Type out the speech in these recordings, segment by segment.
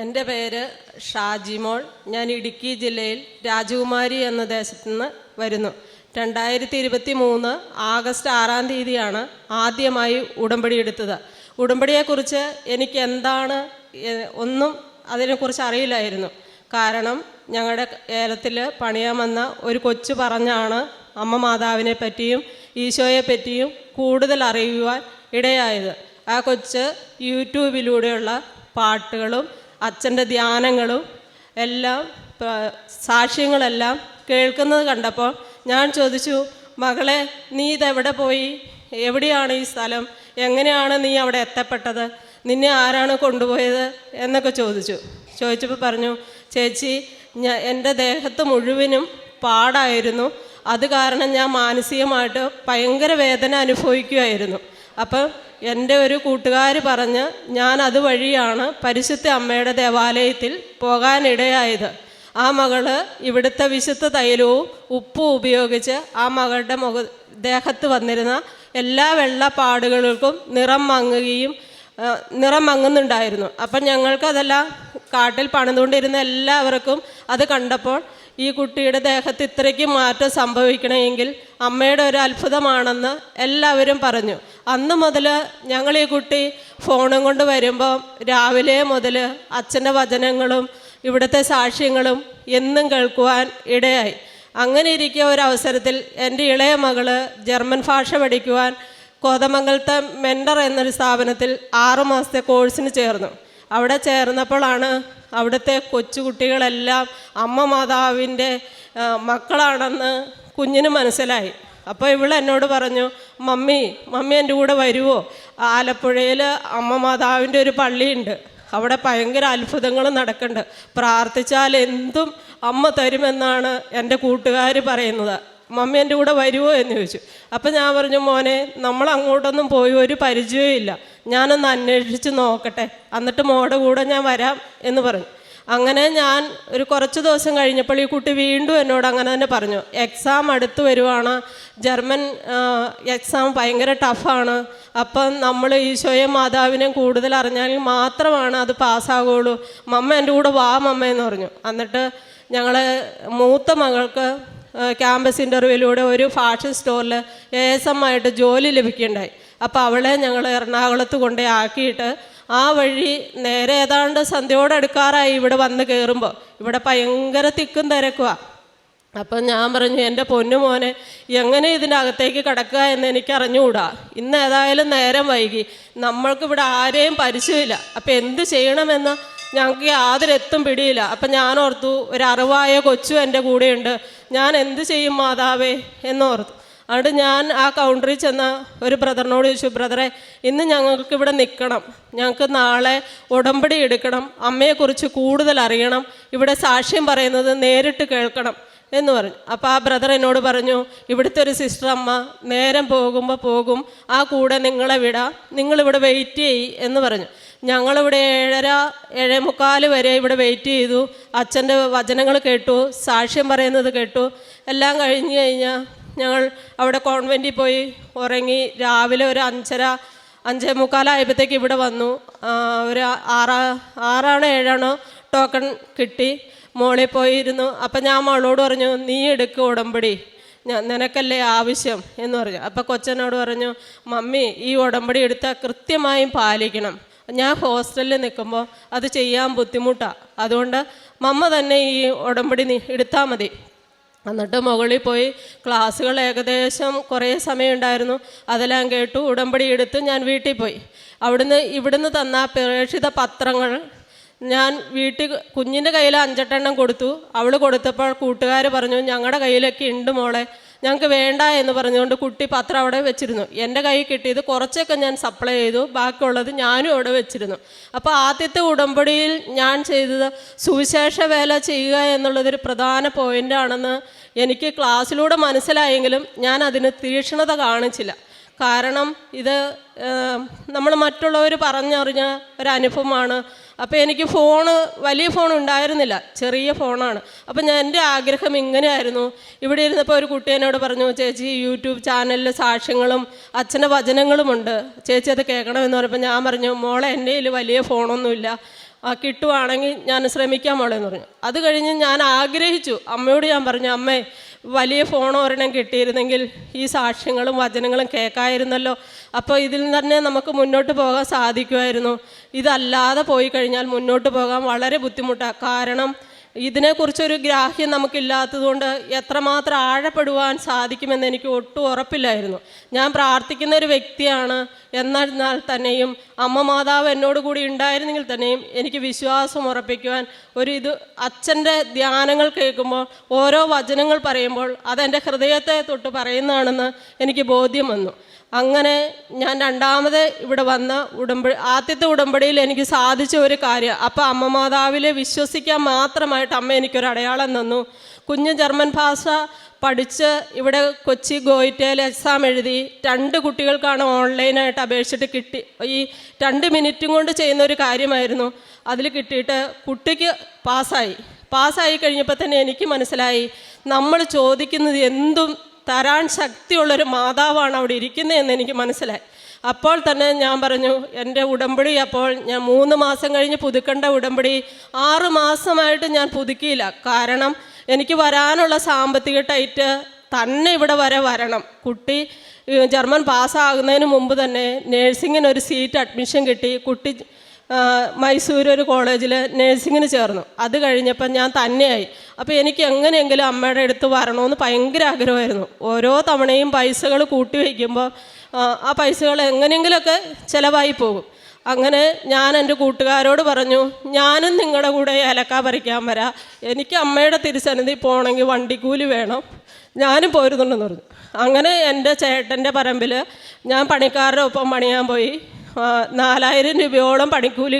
എൻ്റെ പേര് ഷാജിമോൾ. ഞാൻ ഇടുക്കി ജില്ലയിൽ രാജകുമാരി എന്ന ദേശത്തു നിന്ന് വരുന്നു. 2023 ആഗസ്റ്റ് 6-ാം തീയതിയാണ് ആദ്യമായി ഉടമ്പടി എടുത്തത്. ഉടമ്പടിയെക്കുറിച്ച് എനിക്ക് എന്താണ് ഒന്നും അതിനെക്കുറിച്ച് അറിയില്ലായിരുന്നു. കാരണം ഞങ്ങളുടെ ഏലത്തിൽ പണിയാൻ വന്ന ഒരു കൊച്ചു പറഞ്ഞാണ് അമ്മ മാതാവിനെ പറ്റിയും ഈശോയെ പറ്റിയും കൂടുതൽ അറിയുവാൻ ഇടയായത്. ആ കൊച്ച് യൂട്യൂബിലൂടെയുള്ള പാട്ടുകളും അച്ഛൻ്റെ ധ്യാനങ്ങളും എല്ലാം സാക്ഷ്യങ്ങളെല്ലാം കേൾക്കുന്നത് കണ്ടപ്പോൾ ഞാൻ ചോദിച്ചു, മകളെ നീ ഇതെവിടെ പോയി? എവിടെയാണ് ഈ സ്ഥലം? എങ്ങനെയാണ് നീ അവിടെ എത്തപ്പെട്ടത്? നിന്നെ ആരാണ് കൊണ്ടുപോയത് എന്നൊക്കെ ചോദിച്ചപ്പോൾ പറഞ്ഞു, ചേച്ചി എൻ്റെ ദേഹത്ത് മുഴുവനും പാടായിരുന്നു. അത് കാരണം ഞാൻ മാനസികമായിട്ട് ഭയങ്കര വേദന അനുഭവിക്കുമായിരുന്നു. അപ്പം എൻ്റെ ഒരു കൂട്ടുകാർ പറഞ്ഞ് ഞാൻ അതുവഴിയാണ് പരിശുദ്ധ അമ്മയുടെ ദേവാലയത്തിൽ പോകാനിടയായത്. ആ മകള് ഇവിടുത്തെ വിശുദ്ധ തൈലവും ഉപ്പും ഉപയോഗിച്ച് ആ മകളുടെ ദേഹത്ത് വന്നിരുന്ന എല്ലാ വെള്ളപ്പാടുകൾക്കും നിറം മങ്ങുന്നുണ്ടായിരുന്നു. അപ്പം ഞങ്ങൾക്കതെല്ലാം കാട്ടിൽ പണിതുകൊണ്ടിരുന്ന എല്ലാവർക്കും അത് കണ്ടപ്പോൾ ഈ കുട്ടിയുടെ ദേഹത്ത് ഇത്രയ്ക്ക് മാറ്റം സംഭവിക്കണമെങ്കിൽ അമ്മയുടെ ഒരു അത്ഭുതമാണെന്ന് എല്ലാവരും പറഞ്ഞു. അന്ന് മുതൽ ഞങ്ങൾ ഈ കുട്ടി ഫോണും കൊണ്ട് വരുമ്പോൾ രാവിലെ മുതൽ അച്ഛൻ്റെ വചനങ്ങളും ഇവിടുത്തെ സാക്ഷ്യങ്ങളും എന്നും കേൾക്കുവാൻ ഇടയായി. അങ്ങനെ ഇരിക്കുക ഒരവസരത്തിൽ എൻ്റെ ഇളയ മകള് ജർമ്മൻ ഭാഷ പഠിക്കുവാൻ കോതമംഗലത്തെ മെൻഡർ എന്നൊരു സ്ഥാപനത്തിൽ 6 മാസത്തെ കോഴ്സിന് ചേർന്നു. അവിടെ ചേർന്നപ്പോഴാണ് അവിടുത്തെ കൊച്ചുകുട്ടികളെല്ലാം അമ്മ മാതാവിൻ്റെ മക്കളാണെന്ന് കുഞ്ഞിന് മനസ്സിലായി. അപ്പോൾ ഇവൾ എന്നോട് പറഞ്ഞു, മമ്മി എൻ്റെ കൂടെ വരുമോ? ആലപ്പുഴയിൽ അമ്മ മാതാവിൻ്റെ ഒരു പള്ളിയുണ്ട്, അവിടെ ഭയങ്കര അത്ഭുതങ്ങൾ നടക്കുന്നുണ്ട്, പ്രാർത്ഥിച്ചാൽ എന്തും അമ്മ തരുമെന്നാണ് എൻ്റെ കൂട്ടുകാർ പറയുന്നത്. മമ്മി എൻ്റെ കൂടെ വരുമോ എന്ന് ചോദിച്ചു. അപ്പം ഞാൻ പറഞ്ഞു, മോനെ നമ്മൾ അങ്ങോട്ടൊന്നും പോയി ഒരു പരിചയവും ഇല്ല, ഞാനൊന്ന് അന്വേഷിച്ച് നോക്കട്ടെ, എന്നിട്ട് മോടെ കൂടെ ഞാൻ വരാം എന്ന് പറഞ്ഞു. അങ്ങനെ ഞാൻ ഒരു കുറച്ച് ദിവസം കഴിഞ്ഞപ്പോൾ ഈ കുട്ടി വീണ്ടും എന്നോട് അങ്ങനെ തന്നെ പറഞ്ഞു, എക്സാം അടുത്ത് വരുവാണ്, ജർമ്മൻ എക്സാം ഭയങ്കര ടഫാണ്, അപ്പം നമ്മൾ ഈശോയും മാതാവിനെയും കൂടുതൽ അറിഞ്ഞാൽ മാത്രമാണ് അത് പാസ്സാകുള്ളൂ, മമ്മ എൻ്റെ കൂടെ വാ മമ്മ എന്ന് പറഞ്ഞു. എന്നിട്ട് ഞങ്ങൾ മൂത്ത മകൾക്ക് ക്യാമ്പസ് ഇൻ്റർവ്യൂവിലൂടെ ഒരു ഫാഷൻ സ്റ്റോറിൽ ASM ആയിട്ട് ജോലി ലഭിക്കുകയുണ്ടായി. അപ്പോൾ അവളെ ഞങ്ങൾ എറണാകുളത്ത് കൊണ്ടേ ആക്കിയിട്ട് ആ വഴി നേരെ ഏതാണ്ട് സന്ധ്യയോടടുക്കാറായി ഇവിടെ വന്ന് കയറുമ്പോൾ ഇവിടെ ഭയങ്കര തിക്കും തിരക്കുവാണ്. അപ്പം ഞാൻ പറഞ്ഞു, എൻ്റെ പൊന്നു മോനെ എങ്ങനെ ഇതിൻ്റെ അകത്തേക്ക് കിടക്കുക എന്ന് എനിക്ക് അറിഞ്ഞുകൂടാ, ഇന്ന് ഏതായാലും നേരം വൈകി, നമ്മൾക്കിവിടെ ആരെയും പരിചയമില്ല, അപ്പം എന്ത് ചെയ്യണമെന്ന് ഞങ്ങൾക്ക് യാതൊരു എത്തും പിടിയില്ല. അപ്പം ഞാൻ ഓർത്തു, ഒരു അറിവായ കൊച്ചു എൻ്റെ കൂടെയുണ്ട്, ഞാൻ എന്ത് ചെയ്യും മാതാവേ എന്നോർത്തു. അതുകൊണ്ട് ഞാൻ ആ കൗണ്ടറിൽ ചെന്ന ഒരു ബ്രദറിനോട് ചോദിച്ചു, ബ്രദറെ ഇന്ന് ഞങ്ങൾക്ക് ഇവിടെ നിൽക്കണം, ഞങ്ങൾക്ക് നാളെ ഉടമ്പടി എടുക്കണം, അമ്മയെക്കുറിച്ച് കൂടുതൽ അറിയണം, ഇവിടെ സാക്ഷ്യം പറയുന്നത് നേരിട്ട് കേൾക്കണം എന്ന് പറഞ്ഞു. അപ്പോൾ ആ ബ്രദർ എന്നോട് പറഞ്ഞു, ഇവിടുത്തെ ഒരു സിസ്റ്റർ അമ്മ നേരം പോകുമ്പോൾ പോകും, ആ കൂടെ നിങ്ങളെ വിടാം, നിങ്ങളിവിടെ വെയിറ്റ് ചെയ്യ് എന്ന് പറഞ്ഞു. ഞങ്ങളിവിടെ 7:30 വരെ ഇവിടെ വെയിറ്റ് ചെയ്തു. അച്ഛൻ്റെ വചനങ്ങൾ കേട്ടു, സാക്ഷ്യം പറയുന്നത് കേട്ടു. എല്ലാം കഴിഞ്ഞാൽ ഞങ്ങൾ അവിടെ കോൺവെൻറ്റിൽ പോയി ഉറങ്ങി. രാവിലെ ഒരു 5:45 ആയപ്പോഴത്തേക്ക് ഇവിടെ വന്നു. ഒരു 6-7 ടോക്കൺ കിട്ടി. മോളിൽ പോയിരുന്നു. അപ്പം ഞാൻ മോളോട് പറഞ്ഞു, നീ എടുക്കുക ഉടമ്പടി, നിനക്കല്ലേ ആവശ്യം എന്ന് പറഞ്ഞു. അപ്പം കൊച്ചനോട് പറഞ്ഞു, മമ്മി ഈ ഉടമ്പടി എടുത്താൽ കൃത്യമായും പാലിക്കണം, ഞാൻ ഹോസ്റ്റലിൽ നിൽക്കുമ്പോൾ അത് ചെയ്യാൻ ബുദ്ധിമുട്ടാണ്, അതുകൊണ്ട് മമ്മ തന്നെ ഈ ഉടമ്പടി എടുത്താൽ മതി. എന്നിട്ട് മുകളിൽ പോയി ക്ലാസ്സുകൾ ഏകദേശം കുറേ സമയം ഉണ്ടായിരുന്നു, അതെല്ലാം കേട്ടു. ഉടമ്പടി എടുത്ത് ഞാൻ വീട്ടിൽ പോയി. ഇവിടുന്ന് തന്ന പ്രേക്ഷിത പത്രങ്ങൾ ഞാൻ വീട്ടിൽ കുഞ്ഞിൻ്റെ കയ്യിൽ 5-8 എണ്ണം കൊടുത്തു. അവൾ കൊടുത്തപ്പോൾ കൂട്ടുകാർ പറഞ്ഞു, ഞങ്ങളുടെ കയ്യിലൊക്കെ ഉണ്ട് മോളെ, ഞങ്ങൾക്ക് വേണ്ട എന്ന് പറഞ്ഞുകൊണ്ട് കുട്ടി പത്രം അവിടെ വെച്ചിരുന്നു. എൻ്റെ കയ്യിൽ കിട്ടിയത് കുറച്ചൊക്കെ ഞാൻ സപ്ലൈ ചെയ്തു, ബാക്കിയുള്ളത് ഞാനും അവിടെ വെച്ചിരുന്നു. അപ്പോൾ ആദ്യത്തെ ഉടമ്പടിയിൽ ഞാൻ ചെയ്തത് സുവിശേഷ വേല ചെയ്യുക എന്നുള്ളതൊരു പ്രധാന പോയിൻ്റാണെന്ന് എനിക്ക് ക്ലാസ്സിലൂടെ മനസ്സിലായെങ്കിലും ഞാൻ അതിന് തീക്ഷ്ണത കാണിച്ചില്ല. കാരണം ഇത് നമ്മൾ മറ്റുള്ളവർ പറഞ്ഞറിഞ്ഞ ഒരനുഭവമാണ്. അപ്പോൾ എനിക്ക് വലിയ ഫോൺ ഉണ്ടായിരുന്നില്ല, ചെറിയ ഫോണാണ്. അപ്പം എൻ്റെ ആഗ്രഹം ഇങ്ങനെയായിരുന്നു. ഇവിടെ ഇരുന്നപ്പോൾ ഒരു കുട്ടി എന്നോട് പറഞ്ഞു, ചേച്ചി യൂട്യൂബ് ചാനലിൽ സാക്ഷ്യങ്ങളും അച്ഛൻ്റെ വചനങ്ങളുമുണ്ട്, ചേച്ചി അത് കേൾക്കണമെന്ന് പറഞ്ഞപ്പോൾ ഞാൻ പറഞ്ഞു, മോളെ എൻ്റെ കയ്യിൽ വലിയ ഫോണൊന്നുമില്ല, കിട്ടുവാണെങ്കിൽ ഞാൻ ശ്രമിക്കാൻ മോളെന്ന് പറഞ്ഞു. അത് കഴിഞ്ഞ് ഞാൻ ആഗ്രഹിച്ചു, അമ്മയോട് ഞാൻ പറഞ്ഞു, അമ്മേ വലിയ ഫോൺ ഒരെണ്ണം കിട്ടിയിരുന്നെങ്കിൽ ഈ സാക്ഷ്യങ്ങളും വചനങ്ങളും കേൾക്കാമായിരുന്നല്ലോ, അപ്പോൾ ഇതിൽ തന്നെ നമുക്ക് മുന്നോട്ട് പോകാൻ സാധിക്കുമായിരുന്നു. ഇതല്ലാതെ പോയി കഴിഞ്ഞാൽ മുന്നോട്ട് പോകാൻ വളരെ ബുദ്ധിമുട്ടാണ്. കാരണം ഇതിനെക്കുറിച്ചൊരു ഗ്രാഹ്യം നമുക്കില്ലാത്തതുകൊണ്ട് എത്രമാത്രം ആഴപ്പെടുവാൻ സാധിക്കുമെന്ന് എനിക്ക് ഒട്ടും ഉറപ്പില്ലായിരുന്നു. ഞാൻ പ്രാർത്ഥിക്കുന്ന ഒരു വ്യക്തിയാണ്. എന്നാൽ തന്നെയും അമ്മ മാതാവ് എന്നോട് കൂടി ഉണ്ടായിരുന്നെങ്കിൽ തന്നെയും എനിക്ക് വിശ്വാസം ഉറപ്പിക്കുവാൻ അച്ഛൻ്റെ ധ്യാനങ്ങൾ കേൾക്കുമ്പോൾ, ഓരോ വചനങ്ങൾ പറയുമ്പോൾ അതെൻ്റെ ഹൃദയത്തെ തൊട്ട് പറയുന്നതാണെന്ന് എനിക്ക് ബോധ്യം വന്നു. അങ്ങനെ ഞാൻ രണ്ടാമത് ഇവിടെ വന്ന ആദ്യത്തെ ഉടമ്പടിയിൽ എനിക്ക് സാധിച്ച ഒരു കാര്യം, അപ്പോൾ അമ്മ മാതാവിലെ വിശ്വസിക്കാൻ മാത്രമായിട്ട് അമ്മ എനിക്കൊരു അടയാളം തന്നു. കുഞ്ഞ് ജർമ്മൻ ഭാഷ പഠിച്ച് ഇവിടെ കൊച്ചി ഗോയിറ്റയിൽ എക്സാം എഴുതി 2 കുട്ടികൾക്കാണ് ഓൺലൈനായിട്ട് അപേക്ഷിച്ചിട്ട് കിട്ടി. ഈ 2 മിനിറ്റും കൊണ്ട് ചെയ്യുന്ന ഒരു കാര്യമായിരുന്നു. അതിൽ കിട്ടിയിട്ട് കുട്ടിക്ക് പാസ്സായി കഴിഞ്ഞപ്പോൾ തന്നെ എനിക്ക് മനസ്സിലായി, നമ്മൾ ചോദിക്കുന്നത് എന്തും തരാൻ ശക്തിയുള്ളൊരു മാതാവാണ് അവിടെ ഇരിക്കുന്നതെന്ന് എനിക്ക് മനസ്സിലായി. അപ്പോൾ തന്നെ ഞാൻ പറഞ്ഞു, എൻ്റെ ഉടമ്പടി അപ്പോൾ ഞാൻ 3 മാസം കഴിഞ്ഞ് പുതുക്കേണ്ട ഉടമ്പടി 6 മാസമായിട്ട് ഞാൻ പുതുക്കിയില്ല. കാരണം എനിക്ക് വരാനുള്ള സാമ്പത്തിക ടൈറ്റ് തന്നെ ഇവിടെ വരെ വരണം. കുട്ടി ജർമ്മൻ പാസ്സാകുന്നതിന് മുമ്പ് തന്നെ നേഴ്സിങ്ങിന് ഒരു സീറ്റ് അഡ്മിഷൻ കിട്ടി. കുട്ടി മൈസൂർ ഒരു കോളേജിൽ നേഴ്സിങ്ങിന് ചേർന്നു. അത് കഴിഞ്ഞപ്പോൾ ഞാൻ തന്നെയായി. അപ്പോൾ എനിക്ക് എങ്ങനെയെങ്കിലും അമ്മയുടെ അടുത്ത് വരണമെന്ന് ഭയങ്കര ആഗ്രഹമായിരുന്നു. ഓരോ തവണയും പൈസകൾ കൂട്ടി വയ്ക്കുമ്പോൾ ആ പൈസകൾ എങ്ങനെയെങ്കിലുമൊക്കെ ചിലവായി പോകും. അങ്ങനെ ഞാൻ എൻ്റെ കൂട്ടുകാരോട് പറഞ്ഞു, ഞാനും നിങ്ങളുടെ കൂടെ ഏലക്ക പറിക്കാൻ വരാം, എനിക്ക് അമ്മയുടെ തിരുസന്നിധി പോകണമെങ്കിൽ വണ്ടിക്കൂലി വേണം, ഞാനും പോരുന്നുണ്ടെന്ന് പറഞ്ഞു. അങ്ങനെ എൻ്റെ ചേട്ടൻ്റെ പറമ്പിൽ ഞാൻ പണിക്കാരുടെ ഒപ്പം പണിയാൻ പോയി. 4000 രൂപയോളം പണിക്കൂലി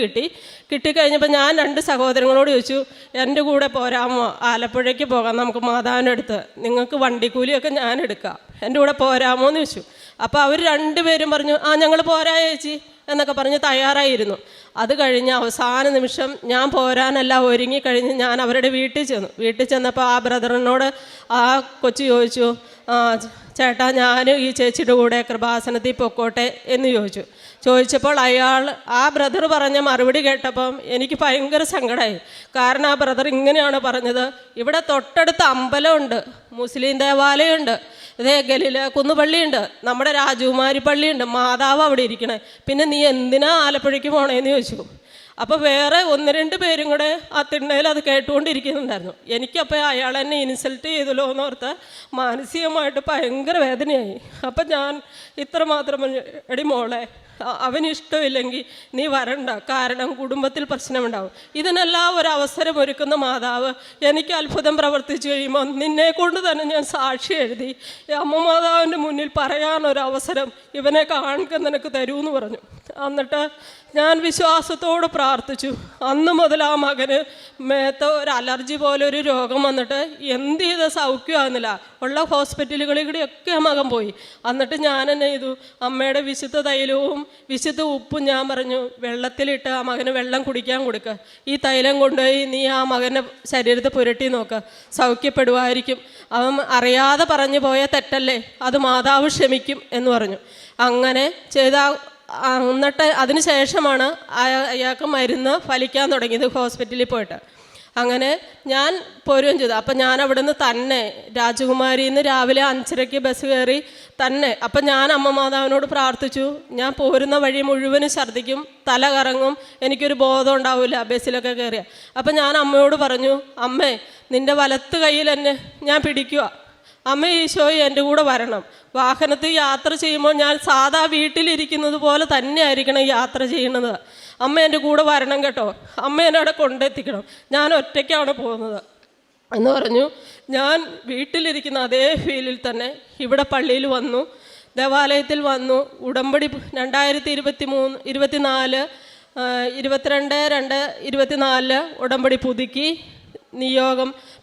കിട്ടിക്കഴിഞ്ഞപ്പോൾ ഞാൻ 2 സഹോദരങ്ങളോട് ചോദിച്ചു, എൻ്റെ കൂടെ പോരാമോ, ആലപ്പുഴയ്ക്ക് പോകാം നമുക്ക് മാതാവിൻ്റെ അടുത്ത്, നിങ്ങൾക്ക് വണ്ടിക്കൂലിയൊക്കെ ഞാൻ എടുക്കാം, എൻ്റെ കൂടെ പോരാമോ എന്ന് ചോദിച്ചു. അപ്പോൾ അവർ 2 പേരും പറഞ്ഞു, ഞങ്ങൾ പോരാ ചേച്ചി എന്നൊക്കെ പറഞ്ഞ് തയ്യാറായിരുന്നു. അത് കഴിഞ്ഞ് അവസാന നിമിഷം ഞാൻ പോരാനല്ല ഒരുങ്ങിക്കഴിഞ്ഞ് ഞാൻ അവരുടെ വീട്ടിൽ ചെന്നപ്പോൾ ആ ബ്രദറിനോട് ആ കൊച്ചു ചോദിച്ചു, ചേട്ടാ ഞാൻ ഈ ചേച്ചിയുടെ കൂടെ കൃപാസനത്തിൽ പൊക്കോട്ടെ എന്ന് ചോദിച്ചപ്പോൾ ആ ബ്രദർ പറഞ്ഞ മറുപടി കേട്ടപ്പം എനിക്ക് ഭയങ്കര സങ്കടമായി. കാരണം ആ ബ്രദർ ഇങ്ങനെയാണ് പറഞ്ഞത്, ഇവിടെ തൊട്ടടുത്ത് അമ്പലമുണ്ട്, മുസ്ലിം ദേവാലയമുണ്ട്, ഗലില് കുന്നുപള്ളിയുണ്ട്, നമ്മുടെ രാജകുമാരി പള്ളിയുണ്ട്, മാതാവ് അവിടെ ഇരിക്കണേ, പിന്നെ നീ എന്തിനാ ആലപ്പുഴയ്ക്ക് പോണേന്ന് ചോദിച്ചു. അപ്പോൾ വേറെ 1-2 പേരും കൂടെ ആ തിണ്ണയിൽ അത് കേട്ടുകൊണ്ടിരിക്കുന്നുണ്ടായിരുന്നു. എനിക്കപ്പോൾ അയാൾ എന്നെ ഇൻസൾട്ട് ചെയ്തല്ലോ എന്നോർത്ത് മാനസികമായിട്ട് ഭയങ്കര വേദനയായി. അപ്പം ഞാൻ ഇത്രമാത്രം പറഞ്ഞു, എടി മോളെ, അവനിഷ്ടമില്ലെങ്കിൽ നീ വരണ്ട, കാരണം കുടുംബത്തിൽ പ്രശ്നമുണ്ടാവും. ഇതിനെല്ലാം ഒരു അവസരം ഒരുക്കുന്ന മാതാവ് എനിക്ക് അത്ഭുതം പ്രവർത്തിച്ചു കഴിയുമ്പോൾ നിന്നെ കൊണ്ട് തന്നെ ഞാൻ സാക്ഷി എഴുതി അമ്മ മാതാവിൻ്റെ മുന്നിൽ പറയാനൊരവസരം ഇവനെ കാണിക്കാൻ നിനക്ക് തരൂന്ന് പറഞ്ഞു. എന്നിട്ട് ഞാൻ വിശ്വാസത്തോട് പ്രാർത്ഥിച്ചു. അന്ന് മുതൽ ആ മകന് മേത്ത ഒരു അലർജി പോലെ ഒരു രോഗം വന്നിട്ട് എന്ത് ചെയ്ത സൗഖ്യമാകുന്നില്ല. ഉള്ള ഹോസ്പിറ്റലുകളിൽ കൂടിയൊക്കെ ആ മകൻ പോയി. എന്നിട്ട് ഞാൻ എന്നെ ചെയ്തു, അമ്മയുടെ വിശുദ്ധ തൈലവും വിശുദ്ധ ഉപ്പും ഞാൻ പറഞ്ഞു വെള്ളത്തിലിട്ട് ആ മകന് വെള്ളം കുടിക്കാൻ കൊടുക്കുക, ഈ തൈലം കൊണ്ടുപോയി നീ ആ മകൻ്റെ ശരീരത്തെ പുരട്ടി നോക്കുക, സൗഖ്യപ്പെടുമായിരിക്കും, അവൻ അറിയാതെ പറഞ്ഞു പോയ തെറ്റല്ലേ, അത് മാതാവ് ക്ഷമിക്കും എന്ന് പറഞ്ഞു. അങ്ങനെ എന്നിട്ട് അതിന് ശേഷമാണ് അയാൾക്ക് മരുന്ന് ഫലിക്കാൻ തുടങ്ങിയത് ഹോസ്പിറ്റലിൽ പോയിട്ട്. അങ്ങനെ ഞാൻ പോരുകയും ചെയ്തു. അപ്പം ഞാൻ അവിടെ നിന്ന് തന്നെ രാജകുമാരിയിൽ നിന്ന് രാവിലെ 5:30 ബസ് കയറി തന്നെ. അപ്പം ഞാൻ അമ്മ മാതാവിനോട് പ്രാർത്ഥിച്ചു, ഞാൻ പോരുന്ന വഴി മുഴുവനും ഛർദ്ദിക്കും, തല കറങ്ങും, എനിക്കൊരു ബോധം ഉണ്ടാവില്ല ബസ്സിലൊക്കെ കയറിയ. അപ്പം ഞാൻ അമ്മയോട് പറഞ്ഞു, അമ്മേ നിൻ്റെ വലത്ത് കയ്യിൽ എന്നെ ഞാൻ പിടിക്കുക, അമ്മ ഈശോയെ എൻ്റെ കൂടെ വരണം, വാഹനത്തിൽ യാത്ര ചെയ്യുമ്പോൾ ഞാൻ സാധാ വീട്ടിലിരിക്കുന്നത് പോലെ തന്നെ ആയിരിക്കണം യാത്ര ചെയ്യുന്നത്, അമ്മ എൻ്റെ കൂടെ വരണം കേട്ടോ, അമ്മ എന്നെ അവിടെ കൊണ്ടെത്തിക്കണം, ഞാൻ ഒറ്റയ്ക്കാണ് പോകുന്നത് എന്ന് പറഞ്ഞു. ഞാൻ വീട്ടിലിരിക്കുന്ന അതേ ഫീലിൽ തന്നെ ഇവിടെ പള്ളിയിൽ വന്നു, ദേവാലയത്തിൽ വന്നു. ഉടമ്പടി 2023-24 22/2/24 ഉടമ്പടി പുതുക്കി,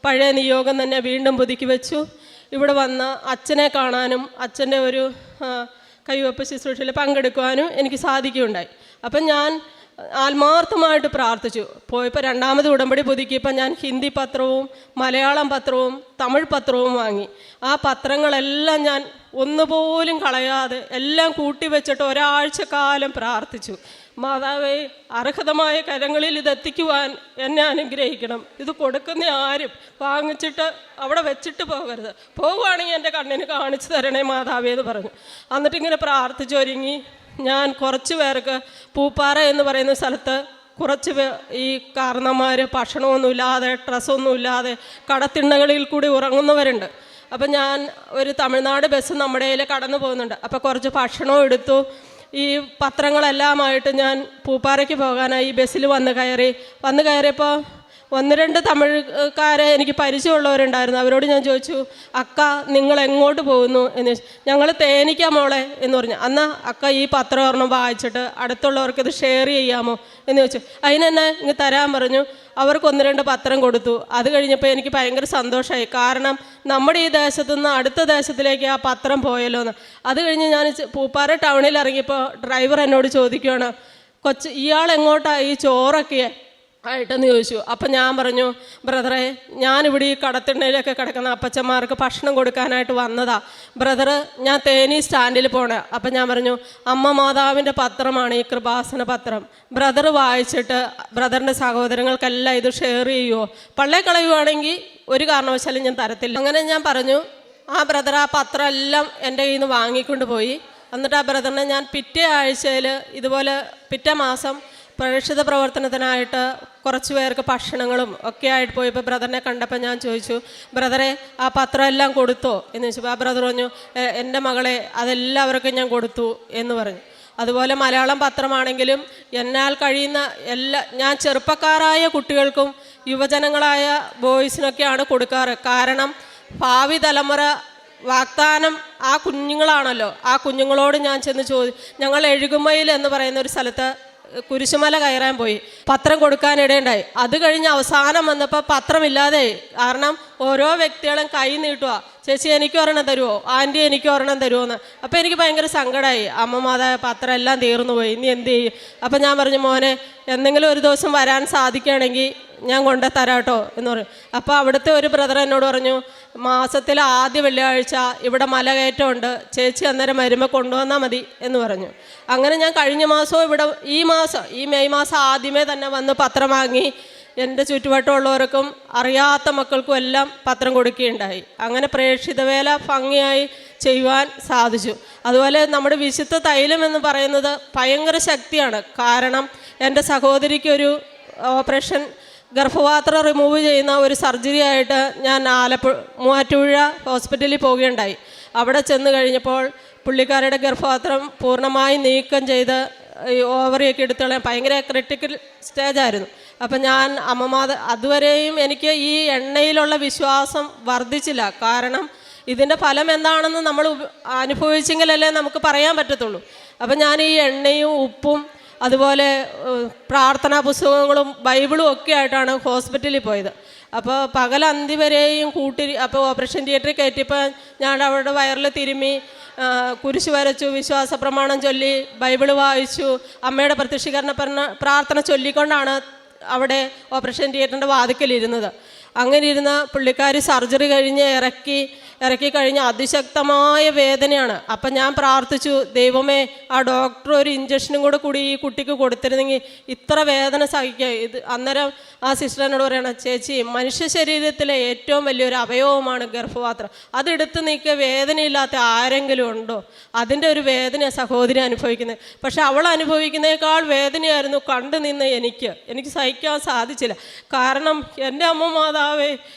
പഴയ നിയോഗം തന്നെ വീണ്ടും പുതുക്കി വെച്ചു. ഇവിടെ വന്ന അച്ഛനെ കാണാനും അച്ഛൻ്റെ ഒരു കൈവപ്പ് ശുശ്രൂഷയിൽ പങ്കെടുക്കുവാനും എനിക്ക് സാധിക്കുകയുണ്ടായി. അപ്പം ഞാൻ ആത്മാർത്ഥമായിട്ട് പ്രാർത്ഥിച്ചു. പോയപ്പോൾ രണ്ടാമത് ഉടമ്പടി പുതുക്കിയപ്പോൾ ഞാൻ ഹിന്ദി പത്രവും മലയാളം പത്രവും തമിഴ് പത്രവും വാങ്ങി. ആ പത്രങ്ങളെല്ലാം ഞാൻ ഒന്നുപോലും കളയാതെ എല്ലാം കൂട്ടിവെച്ചിട്ട് ഒരാഴ്ചക്കാലം പ്രാർത്ഥിച്ചു. മാതാവേ, അർഹതമായ കരങ്ങളിൽ ഇതെത്തിക്കുവാൻ എന്നെ അനുഗ്രഹിക്കണം. ഇത് കൊടുക്കുന്ന ആരും വാങ്ങിച്ചിട്ട് അവിടെ വെച്ചിട്ട് പോകരുത്. പോകുവാണെങ്കിൽ എൻ്റെ കണ്ണിന് കാണിച്ചു തരണേ മാതാവേ എന്ന് പറഞ്ഞു. എന്നിട്ടിങ്ങനെ പ്രാർത്ഥിച്ചൊരുങ്ങി ഞാൻ കുറച്ച് പേർക്ക് പൂപ്പാറ എന്ന് പറയുന്ന സ്ഥലത്ത് കുറച്ച് ഈ കാരണന്മാർ ഭക്ഷണമൊന്നുമില്ലാതെ ഡ്രസ്സൊന്നുമില്ലാതെ കടത്തിണ്ണകളിൽ കൂടി ഉറങ്ങുന്നവരുണ്ട്. അപ്പം ഞാൻ ഒരു തമിഴ്നാട് ബസ് നമ്മുടെ കയ്യിൽ കടന്നു പോകുന്നുണ്ട്. അപ്പോൾ കുറച്ച് ഭക്ഷണവും എടുത്തു. ഈ പത്രങ്ങളെല്ലാമായിട്ട് ഞാൻ പൂപ്പാറയ്ക്ക് പോകാനായി ബസ്സിൽ വന്ന് കയറിയപ്പോൾ 1-2 തമിഴ്ക്കാരെ എനിക്ക് പരിചയമുള്ളവരുണ്ടായിരുന്നു. അവരോട് ഞാൻ ചോദിച്ചു, അക്ക നിങ്ങൾ എങ്ങോട്ട് പോകുന്നു എന്ന് ചോദിച്ചു. ഞങ്ങൾ തേനിക്ക മോളെ എന്ന് പറഞ്ഞു. എന്നാൽ അക്ക ഈ പത്രം ഒരെണ്ണം വായിച്ചിട്ട് അടുത്തുള്ളവർക്ക് ഇത് ഷെയർ ചെയ്യാമോ എന്ന് ചോദിച്ചു. അതിനെന്നെ ഇങ്ങ് തരാൻ പറഞ്ഞു. അവർക്ക് 1-2 പത്രം കൊടുത്തു. അത് കഴിഞ്ഞപ്പോൾ എനിക്ക് ഭയങ്കര സന്തോഷമായി. കാരണം നമ്മുടെ ഈ ദേശത്തു നിന്ന് അടുത്ത ദേശത്തിലേക്ക് ആ പത്രം പോയല്ലോ എന്ന്. അത് കഴിഞ്ഞ് ഞാൻ പൂപ്പാറ ടൗണിൽ ഇറങ്ങിയപ്പോൾ ഡ്രൈവർ എന്നോട് ചോദിക്കുകയാണ്, ഇയാൾ എങ്ങോട്ടാണ് ഈ ചോറൊക്കെ ആയിട്ടെന്ന് ചോദിച്ചു. അപ്പം ഞാൻ പറഞ്ഞു, ബ്രദറെ, ഞാനിവിടെ ഈ കടത്തിണ്ണയിലൊക്കെ കിടക്കുന്ന അപ്പച്ചന്മാർക്ക് ഭക്ഷണം കൊടുക്കാനായിട്ട് വന്നതാ ബ്രദറ്, ഞാൻ തേനി സ്റ്റാൻഡിൽ പോണേ. അപ്പം ഞാൻ പറഞ്ഞു, അമ്മ മാതാവിൻ്റെ പത്രമാണ് ഈ കൃപാസന പത്രം, ബ്രദർ വായിച്ചിട്ട് ബ്രദറിൻ്റെ സഹോദരങ്ങൾക്കെല്ലാം ഇത് ഷെയർ ചെയ്യുമോ? പള്ളേ കളയുവാണെങ്കിൽ ഒരു കാരണവശാലും ഞാൻ തരത്തില്ല. അങ്ങനെ ഞാൻ പറഞ്ഞു. ആ ബ്രദർ ആ പത്രം എല്ലാം എൻ്റെ കയ്യിൽ നിന്ന് വാങ്ങിക്കൊണ്ട് പോയി. എന്നിട്ട് ആ ബ്രദറിനെ ഞാൻ പിറ്റേ ആഴ്ചയിൽ ഇതുപോലെ പിറ്റേ മാസം പ്രേക്ഷിത പ്രവർത്തനത്തിനായിട്ട് കുറച്ച് പേർക്ക് ഭക്ഷണങ്ങളും ഒക്കെ ആയിട്ട് പോയപ്പോൾ ബ്രദറിനെ കണ്ടപ്പോൾ ഞാൻ ചോദിച്ചു, ബ്രദറെ, ആ പത്രം എല്ലാം കൊടുത്തോ എന്ന് ചോദിച്ചു. ആ ബ്രദർ പറഞ്ഞു, എൻ്റെ മകളെ, അതെല്ലാവർക്കും ഞാൻ കൊടുത്തു എന്ന് പറഞ്ഞു. അതുപോലെ മലയാളം പത്രമാണെങ്കിലും എന്നാൽ കഴിയുന്ന ഞാൻ ചെറുപ്പക്കാരായ കുട്ടികൾക്കും യുവജനങ്ങളായ ബോയ്സിനൊക്കെയാണ് കൊടുക്കാറ്. കാരണം ഭാവി തലമുറ വാഗ്ദാനം ആ കുഞ്ഞുങ്ങളാണല്ലോ. ആ കുഞ്ഞുങ്ങളോട് ഞാൻ ചെന്ന് ഞങ്ങൾ എഴുകുമയിൽ എന്ന് പറയുന്ന ഒരു സ്ഥലത്ത് കുരിശുമല കയറാൻ പോയി. പത്രം കൊടുക്കാനിടയുണ്ടായി. അത് കഴിഞ്ഞ് അവസാനം വന്നപ്പോൾ പത്രമില്ലാതെ. കാരണം ഓരോ വ്യക്തികളും കൈ നീട്ടുക, ചേച്ചി എനിക്ക് ഒരെണ്ണം തരുമോ, ആൻറ്റി എനിക്ക് ഒരെണ്ണം തരുമോ എന്ന്. അപ്പോൾ എനിക്ക് ഭയങ്കര സങ്കടമായി. അമ്മ മാതാവ് പത്രം എല്ലാം തീർന്നു പോയി, ഇനി എന്ത് ചെയ്യും? അപ്പം ഞാൻ പറഞ്ഞു, മോനെ, എന്തെങ്കിലും ഒരു ദിവസം വരാൻ സാധിക്കുകയാണെങ്കിൽ ഞാൻ കൊണ്ടുതരാം കേട്ടോ എന്ന് പറയും. അപ്പോൾ അവിടുത്തെ ഒരു ബ്രദർ എന്നോട് പറഞ്ഞു, മാസത്തിലെ ആദ്യ വെള്ളിയാഴ്ച ഇവിടെ മലകയറ്റമുണ്ട്, ചേച്ചി അന്നേരം വരുമ്പോൾ കൊണ്ടുവന്നാൽ മതി എന്ന് പറഞ്ഞു. അങ്ങനെ ഞാൻ കഴിഞ്ഞ മാസവും ഇവിടെ ഈ മെയ് മാസം ആദ്യമേ തന്നെ വന്ന് പത്രം വാങ്ങി എൻ്റെ ചുറ്റുവട്ടമുള്ളവർക്കും അറിയാത്ത മക്കൾക്കും എല്ലാം പത്രം കൊടുക്കുകയുണ്ടായി. അങ്ങനെ പ്രേക്ഷിത വേല ഭംഗിയായി ചെയ്യുവാൻ സാധിച്ചു. അതുപോലെ നമ്മുടെ വിശുദ്ധ തൈലം എന്ന് പറയുന്നത് ഭയങ്കര ശക്തിയാണ്. കാരണം എൻ്റെ സഹോദരിക്കൊരു ഓപ്പറേഷൻ ഗർഭപാത്രം റിമൂവ് ചെയ്യുന്ന ഒരു സർജറി ആയിട്ട് ഞാൻ മൂവാറ്റുപുഴ ഹോസ്പിറ്റലിൽ പോവുകയുണ്ടായി. അവിടെ ചെന്ന് കഴിഞ്ഞപ്പോൾ പുള്ളിക്കാരുടെ ഗർഭപാത്രം പൂർണ്ണമായി നീക്കം ചെയ്ത് ഓവറിയൊക്കെ എടുത്തുകളയാൻ ഭയങ്കര ക്രിട്ടിക്കൽ സ്റ്റേജായിരുന്നു. അപ്പം ഞാൻ അതുവരെയും എനിക്ക് ഈ എണ്ണയിലുള്ള വിശ്വാസം വർദ്ധിച്ചില്ല. കാരണം ഇതിൻ്റെ ഫലം എന്താണെന്ന് നമ്മൾ അനുഭവിച്ചെങ്കിലല്ലേ നമുക്ക് പറയാൻ പറ്റത്തുള്ളൂ. അപ്പം ഞാൻ ഈ എണ്ണയും ഉപ്പും അതുപോലെ പ്രാർത്ഥനാ പുസ്തകങ്ങളും ബൈബിളും ഒക്കെ ആയിട്ടാണ് ഹോസ്പിറ്റലിൽ പോയത്. അപ്പോൾ പകലന്തി വരെയും അപ്പോൾ ഓപ്പറേഷൻ തിയേറ്ററിൽ കയറ്റിയപ്പോൾ ഞാൻ അവിടെ വയറിൽ തിരുമ്മി കുരിശ് വരച്ചു, വിശ്വാസ പ്രമാണം ചൊല്ലി, ബൈബിള് വായിച്ചു, അമ്മയുടെ പ്രത്യക്ഷീകരണ പ്രാർത്ഥന ചൊല്ലിക്കൊണ്ടാണ് അവിടെ ഓപ്പറേഷൻ തിയേറ്ററിൻ്റെ വാതിക്കലിരുന്നത്. അങ്ങനെ ഇരുന്ന പുള്ളിക്കാരി സർജറി കഴിഞ്ഞ് ഇറക്കി കഴിഞ്ഞ് അതിശക്തമായ വേദനയാണ്. അപ്പം ഞാൻ പ്രാർത്ഥിച്ചു, ദൈവമേ, ആ ഡോക്ടർ ഒരു ഇഞ്ചക്ഷനും കൂടി ഈ കുട്ടിക്ക് കൊടുത്തിരുന്നെങ്കിൽ ഇത്ര വേദന സഹിക്കുക. അന്നേരം ആ സിസ്റ്റർ എന്നോട് പറയണം, ചേച്ചി, മനുഷ്യ ശരീരത്തിലെ ഏറ്റവും വലിയൊരു അവയവമാണ് ഗർഭപാത്രം, അതെടുത്ത് നീക്കുക വേദനയില്ലാത്ത ആരെങ്കിലും ഉണ്ടോ? അതിൻ്റെ ഒരു വേദന സഹോദരി അനുഭവിക്കുന്നത്. പക്ഷെ അവൾ അനുഭവിക്കുന്നതിനേക്കാൾ വേദനയായിരുന്നു കണ്ടു നിന്ന് എനിക്ക് സഹിക്കാൻ സാധിച്ചില്ല. കാരണം എൻ്റെ അമ്മ മാതാവേ,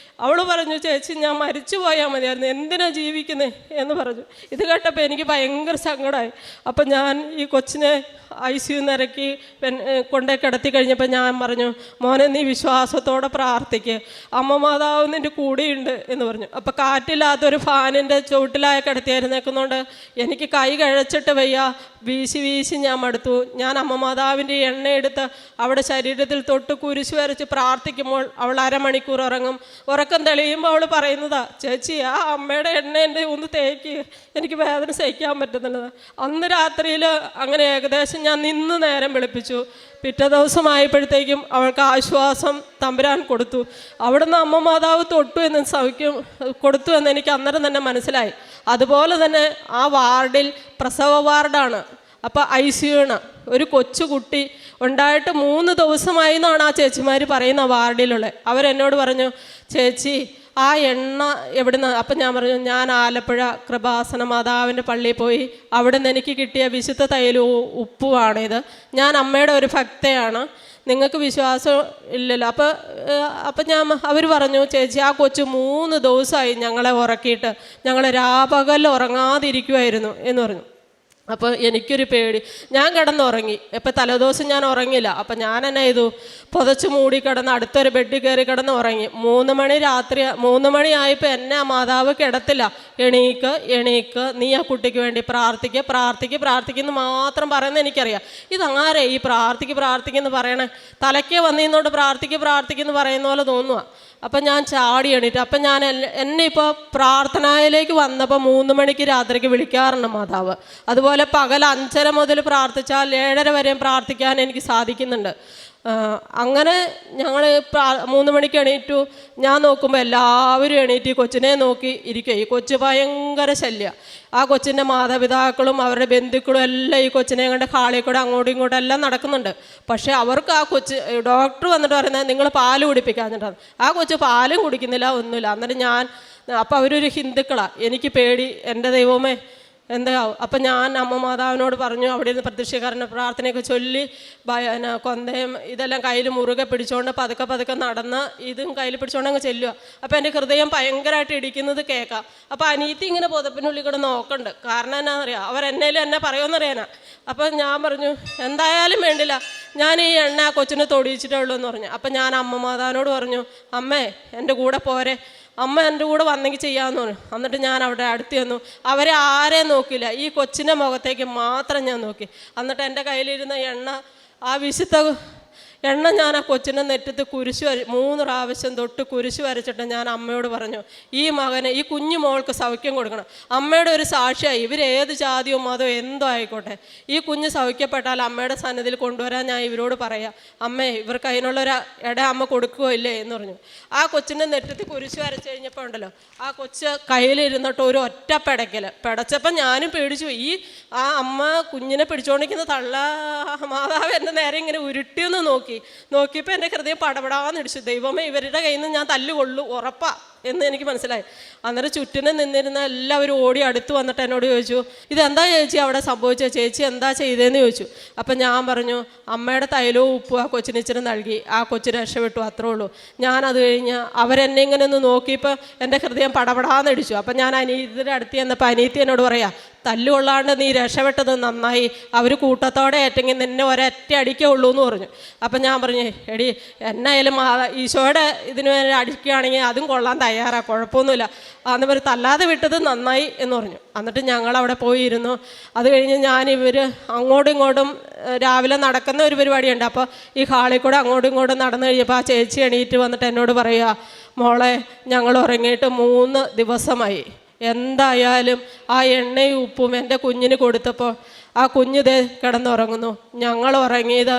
അവൾ പറഞ്ഞു, ചേച്ചി, ഞാൻ മരിച്ചു പോയാൽ മതിയായിരുന്നു, എന്തിനാ ജീവിക്കുന്നത് എന്ന് പറഞ്ഞു. ഇത് കേട്ടപ്പോൾ എനിക്ക് ഭയങ്കര സങ്കടമായി. അപ്പം ഞാൻ ഈ കൊച്ചിനെ ICU ഇറക്കി കൊണ്ടേ കിടത്തി കഴിഞ്ഞപ്പോൾ ഞാൻ പറഞ്ഞു, മോനെ, നീ വിശ്വാസത്തോടെ പ്രാർത്ഥിക്കുക, അമ്മ മാതാവ് നിൻ്റെ കൂടെയുണ്ട് എന്ന് പറഞ്ഞു. അപ്പോൾ കാറ്റില്ലാത്തൊരു ഫാനിൻ്റെ ചുവട്ടിലായി കിടത്തിയായിരുന്നേക്കുന്നതുകൊണ്ട് എനിക്ക് കൈ കഴിച്ചിട്ട് വയ്യ, വീശി വീശി ഞാൻ മടുത്തു. ഞാൻ അമ്മ മാതാവിൻ്റെ എണ്ണയെടുത്ത് അവിടെ ശരീരത്തിൽ തൊട്ട് കുരിശ് വരച്ച് പ്രാർത്ഥിക്കുമ്പോൾ അവൾ അരമണിക്കൂർ ഉറങ്ങും. ഉറക്കം തെളിയുമ്പോൾ അവൾ പറയുന്നതാ, ചേച്ചി ആ അമ്മയുടെ എണ്ണ എൻ്റെ ഒന്ന് തേക്ക്, എനിക്ക് വേദന സഹിക്കാൻ പറ്റുന്നുള്ളത്. അന്ന് രാത്രിയിൽ അങ്ങനെ ഏകദേശം ഞാൻ നിന്ന് നേരം വെളുപ്പിച്ചു. പിറ്റേ ദിവസമായപ്പോഴത്തേക്കും അവൾക്ക് ആശ്വാസം തമ്പുരാൻ കൊടുത്തു. അവിടുന്ന് അമ്മ മാതാവ് തൊട്ടു എന്ന് സൗഖ്യം കൊടുത്തു എന്ന് എനിക്ക് അന്നേരം തന്നെ മനസ്സിലായി. അതുപോലെ തന്നെ ആ വാർഡിൽ പ്രസവ വാർഡാണ്. അപ്പോൾ ICU ഒരു കൊച്ചുകുട്ടി ഉണ്ടായിട്ട് 3 ദിവസമായി എന്നാണ് ആ ചേച്ചിമാർ പറയുന്ന വാർഡിലുള്ളത്. അവരെന്നോട് പറഞ്ഞു, ചേച്ചി ആ എണ്ണ എവിടുന്ന്? അപ്പം ഞാൻ പറഞ്ഞു, ഞാൻ ആലപ്പുഴ കൃപാസന മാതാവിൻ്റെ പള്ളിയിൽ പോയി അവിടെ നിന്ന് എനിക്ക് കിട്ടിയ വിശുദ്ധ തൈലവും ഉപ്പുമാണിത്. ഞാൻ അമ്മയുടെ ഒരു ഭക്തയാണ്, നിങ്ങൾക്ക് വിശ്വാസം ഇല്ലല്ലോ. അപ്പം അവർ പറഞ്ഞു, ചേച്ചി ആ കൊച്ചു 3 ദിവസമായി ഞങ്ങളെ ഉറക്കിയിട്ട്, ഞങ്ങൾ രാപകൽ ഉറങ്ങാതിരിക്കുമായിരുന്നു എന്ന് പറഞ്ഞു. അപ്പോൾ എനിക്കൊരു പേടി. ഞാൻ കിടന്നുറങ്ങി. ഇപ്പം തലേദിവസം ഞാൻ ഉറങ്ങില്ല. അപ്പം ഞാൻ എന്നാ ചെയ്തു, പുതച്ച് മൂടി കിടന്ന് അടുത്തൊരു ബെഡിൽ കയറി കിടന്ന് ഉറങ്ങി. 3 മണി രാത്രി 3 മണിയായപ്പോൾ എന്നെ ആ മാതാവ് കിടത്തില്ല. എണീക്ക് നീ ആ കുട്ടിക്ക് വേണ്ടി പ്രാർത്ഥിക്കുന്നു മാത്രം പറയുന്നത് എനിക്കറിയാം. ഇതാരെ ഈ പ്രാർത്ഥിക്കുന്നു പറയണേ? തലയ്ക്ക് വന്നിരുന്നോണ്ട് പ്രാർത്ഥിക്കുന്നു പറയുന്ന പോലെ തോന്നുക. അപ്പം ഞാൻ ചാടി എണീറ്റ്. അപ്പം ഞാൻ എന്നെ ഇപ്പോൾ പ്രാർത്ഥനയിലേക്ക് വന്നപ്പോൾ 3 മണിക്ക് രാത്രിക്ക് വിളിക്കാറുണ്ട് മാതാവ്. അതുപോലെ പകൽ 5:30 മുതൽ പ്രാർത്ഥിച്ചാൽ 7:30 വരെയും പ്രാർത്ഥിക്കാൻ എനിക്ക് സാധിക്കുന്നുണ്ട്. അങ്ങനെ ഞങ്ങൾ 3 മണിക്ക് എണീറ്റു. ഞാൻ നോക്കുമ്പോൾ എല്ലാവരും എണീറ്റ് കൊച്ചിനെ നോക്കി ഇരിക്കുക. ഈ കൊച്ച് ഭയങ്കര ശല്യം. ആ കൊച്ചിൻ്റെ മാതാപിതാക്കളും അവരുടെ ബന്ധുക്കളും എല്ലാം ഈ കൊച്ചിനെ കണ്ട് ഹാളിൽ കൂടെ അങ്ങോട്ടും ഇങ്ങോട്ടും എല്ലാം നടക്കുന്നുണ്ട്. പക്ഷേ അവർക്ക് ആ കൊച്ച്, ഡോക്ടർ വന്നിട്ട് പറയുന്നത് നിങ്ങൾ പാല് കുടിപ്പിക്കാഞ്ഞിട്ടാണ്. ആ കൊച്ച് പാലും കുടിക്കുന്നില്ല, ഒന്നുമില്ല. അന്നേരം അപ്പോൾ അവരൊരു ഹിന്ദുക്കളാണ്. എനിക്ക് പേടി, എൻ്റെ ദൈവമേ എന്താവും. അപ്പം ഞാൻ അമ്മ മാതാവിനോട് പറഞ്ഞു, അവിടെ ഇരുന്ന് പ്രത്യക്ഷീകരണ പ്രാർത്ഥനയൊക്കെ ചൊല്ലി കൊന്തയും ഇതെല്ലാം കയ്യിൽ മുറുകെ പിടിച്ചുകൊണ്ട് പതുക്കെ നടന്ന് ഇതും കയ്യിൽ പിടിച്ചുകൊണ്ട് അങ്ങ് ചെല്ലുക. അപ്പോൾ എൻ്റെ ഹൃദയം ഭയങ്കരമായിട്ട് ഇടിക്കുന്നത് കേൾക്കാം. അപ്പോൾ അനീതി ഇങ്ങനെ പുതപ്പിനുള്ളിൽ കൂടെ നോക്കണ്ട്. കാരണം എന്നാണെന്നറിയാം, അവരെന്നേലും എന്നെ പറയുമെന്നറിയാനാ. അപ്പം ഞാൻ പറഞ്ഞു, എന്തായാലും വേണ്ടില്ല, ഞാൻ ഈ എണ്ണ ആ കൊച്ചിനെ തൊടിയിച്ചിട്ടേ ഉള്ളൂ എന്ന് പറഞ്ഞു. അപ്പം ഞാൻ അമ്മ മാതാവിനോട് പറഞ്ഞു, അമ്മേ എൻ്റെ കൂടെ പോരെ, അമ്മ എൻ്റെ കൂടെ വന്നെങ്കിൽ ചെയ്യാമെന്ന് പറഞ്ഞു. എന്നിട്ട് ഞാൻ അവിടെ അടുത്ത് ചെന്നു. അവരെ ആരെയും നോക്കില്ല, ഈ കൊച്ചിൻ്റെ മുഖത്തേക്ക് മാത്രം ഞാൻ നോക്കി. എന്നിട്ട് എൻ്റെ കയ്യിലിരുന്ന എണ്ണ, ആ വിശുദ്ധ എണ്ണ ഞാൻ ആ കൊച്ചിൻ്റെ നെറ്റത്ത് 3 പ്രാവശ്യം തൊട്ട് കുരിശ് വരച്ചിട്ട് ഞാൻ അമ്മയോട് പറഞ്ഞു, ഈ മകനെ, ഈ കുഞ്ഞു മോൾക്ക് സൗഖ്യം കൊടുക്കണം. അമ്മയുടെ ഒരു സാക്ഷിയായി, ഇവരേത് ജാതിയോ മതമോ എന്തോ ആയിക്കോട്ടെ, ഈ കുഞ്ഞ് സൗഖ്യപ്പെട്ടാൽ അമ്മയുടെ സന്നിധിയിൽ കൊണ്ടുവരാൻ ഞാൻ ഇവരോട് പറയാം. അമ്മേ, ഇവർക്ക് അതിനുള്ളൊരു അമ്മ കൊടുക്കുകയോ ഇല്ലേ എന്ന് പറഞ്ഞു. ആ കൊച്ചിൻ്റെ നെറ്റത്ത് കുരിശ് വരച്ച് കഴിഞ്ഞപ്പോൾ ഉണ്ടല്ലോ, ആ കൊച്ച് കയ്യിലിരുന്നിട്ട് ഒരു ഒറ്റ പിടച്ചപ്പം ഞാനും പേടിച്ചു. ആ അമ്മ കുഞ്ഞിനെ പിടിച്ചുകൊണ്ടിരിക്കുന്ന തള്ള മാതാവ് എൻ്റെ നേരെ ഇങ്ങനെ ഉരുട്ടിയൊന്ന് നോക്കിയപ്പോൾ എൻ്റെ ഹൃദയം പടപടാന്ന് ഇടിച്ചു. ദൈവമേ, ഇവരുടെ കയ്യിൽ നിന്ന് ഞാൻ തല്ലുകൊള്ളു ഉറപ്പാ എന്ന് എനിക്ക് മനസ്സിലായി. അന്നേരം ചുറ്റിനെ നിന്നിരുന്ന എല്ലാവരും ഓടി അടുത്ത് വന്നിട്ട് എന്നോട് ചോദിച്ചു, ഇതെന്താ ചേച്ചി അവിടെ സംഭവിച്ചത്, ചേച്ചി എന്താ ചെയ്തതെന്ന് ചോദിച്ചു. അപ്പം ഞാൻ പറഞ്ഞു, അമ്മയുടെ തൈലവും ഉപ്പും ആ കൊച്ചിന് ഇച്ചിരി നൽകി, ആ കൊച്ചിന് രക്ഷപ്പെട്ടു, അത്രേ ഉള്ളൂ. ഞാനത് കഴിഞ്ഞ് അവരെന്നെ ഇങ്ങനെ ഒന്ന് നോക്കിയപ്പോൾ എൻ്റെ ഹൃദയം പടപടാന്നിടിച്ചു. അപ്പം ഞാൻ അനീതിയുടെ അടുത്ത് ചെന്നപ്പോൾ അനീതി എന്നോട് പറയാം, തല്ലുകൊള്ളാണ്ട് നീ രക്ഷപ്പെട്ടത് നന്നായി, അവർ കൂട്ടത്തോടെ ഏറ്റെങ്കിൽ നിന്നെ ഒരൊറ്റ അടിക്കേ ഉള്ളൂ എന്ന് പറഞ്ഞു. അപ്പം ഞാൻ പറഞ്ഞു, എടി എന്നായാലും ഈശോയുടെ ഇതിന് വേണ്ടി അടിക്കുകയാണെങ്കിൽ അതും കൊള്ളാൻ തയ്യാറാണ്, കുഴപ്പമൊന്നുമില്ല. അന്ന് ഇവർ തല്ലാതെ വിട്ടത് നന്നായി എന്ന് പറഞ്ഞു. എന്നിട്ട് ഞങ്ങളവിടെ പോയിരുന്നു. അത് കഴിഞ്ഞ് ഇവർ അങ്ങോട്ടും ഇങ്ങോട്ടും രാവിലെ നടക്കുന്ന ഒരു പരിപാടിയുണ്ട്. അപ്പോൾ ഈ ഹാളിൽ കൂടെ അങ്ങോട്ടും ഇങ്ങോട്ടും നടന്നു കഴിഞ്ഞപ്പോൾ ആ ചേച്ചി എണീറ്റ് വന്നിട്ട് എന്നോട് പറയുക, മോളെ, ഞങ്ങൾ ഉറങ്ങിയിട്ട് 3 ദിവസമായി. എന്തായാലും ആ എണ്ണയും ഉപ്പും എൻ്റെ കുഞ്ഞിന് കൊടുത്തപ്പോൾ ആ കുഞ്ഞിതേ കിടന്നുറങ്ങുന്നു. ഞങ്ങൾ ഉറങ്ങിയത്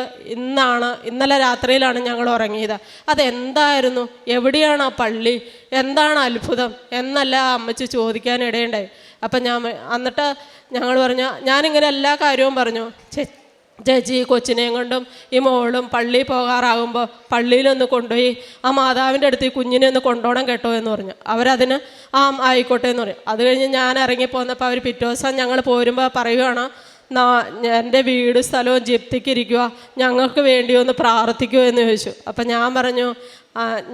ഇന്നലെ രാത്രിയിലാണ് ഞങ്ങൾ ഉറങ്ങിയത്. അതെന്തായിരുന്നു, എവിടെയാണ് ആ പള്ളി, എന്താണ് അത്ഭുതം എന്നല്ല അമ്മച്ചി ചോദിക്കാനിടയുണ്ടായി. അപ്പം എന്നിട്ട് ഞങ്ങൾ പറഞ്ഞു, ഞാനിങ്ങനെ എല്ലാ കാര്യവും പറഞ്ഞു, ചേച്ചി ഈ കൊച്ചിനെയും കൊണ്ടും ഈ മോളും പള്ളിയിൽ പോകാറാകുമ്പോൾ പള്ളിയിലൊന്ന് കൊണ്ടുപോയി ആ മാതാവിൻ്റെ അടുത്ത് ഈ കുഞ്ഞിനെ ഒന്ന് കൊണ്ടുപോകണം കേട്ടോ എന്ന് പറഞ്ഞു. അവരതിന് ആയിക്കോട്ടെ എന്ന് പറയും. അത് കഴിഞ്ഞ് ഞാൻ ഇറങ്ങിപ്പോന്നപ്പോൾ അവർ പിറ്റേ ദിവസം ഞങ്ങൾ പോരുമ്പോൾ പറയുകയാണ്, എൻ്റെ വീട് സ്ഥലവും ജപ്തിക്കിരിക്കുക, ഞങ്ങൾക്ക് വേണ്ടി ഒന്ന് പ്രാർത്ഥിക്കുമോ എന്ന് ചോദിച്ചു. അപ്പം ഞാൻ പറഞ്ഞു,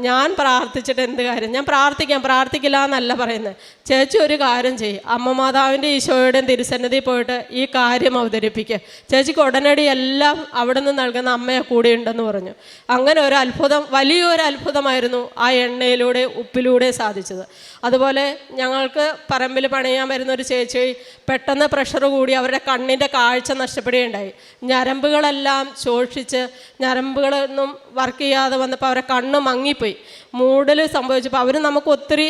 ഞാൻ പ്രാർത്ഥിച്ചിട്ട് എന്ത് കാര്യം, ഞാൻ പ്രാർത്ഥിക്കില്ല എന്നല്ല പറയുന്നത്. ചേച്ചി ഒരു കാര്യം ചെയ്യും, അമ്മ മാതാവിൻ്റെ ഈശോയുടെയും തിരുസന്നിധി പോയിട്ട് ഈ കാര്യം അവതരിപ്പിക്കുക. ചേച്ചിക്ക് ഉടനടി എല്ലാം അവിടെ നിന്ന് നൽകുന്ന അമ്മയെ കൂടെ ഉണ്ടെന്ന് പറഞ്ഞു. അങ്ങനെ ഒരു അത്ഭുതം, വലിയൊരു അത്ഭുതമായിരുന്നു ആ എണ്ണയിലൂടെ ഉപ്പിലൂടെ സാധിച്ചത്. അതുപോലെ ഞങ്ങൾക്ക് പറമ്പിൽ പണിയാൻ വരുന്ന ഒരു ചേച്ചി പെട്ടെന്ന് പ്രഷർ കൂടി അവരുടെ കണ്ണിൻ്റെ കാഴ്ച നഷ്ടപ്പെടുകയുണ്ടായി. ഞരമ്പുകളെല്ലാം ശോഷിച്ച് ഞരമ്പുകളൊന്നും വർക്ക് ചെയ്യാതെ വന്നപ്പോൾ അവരുടെ കണ്ണ് മങ്ങിപ്പോയി, മൂടൽ സംഭവിച്ചപ്പോൾ അവർ നമുക്ക് ഒത്തിരി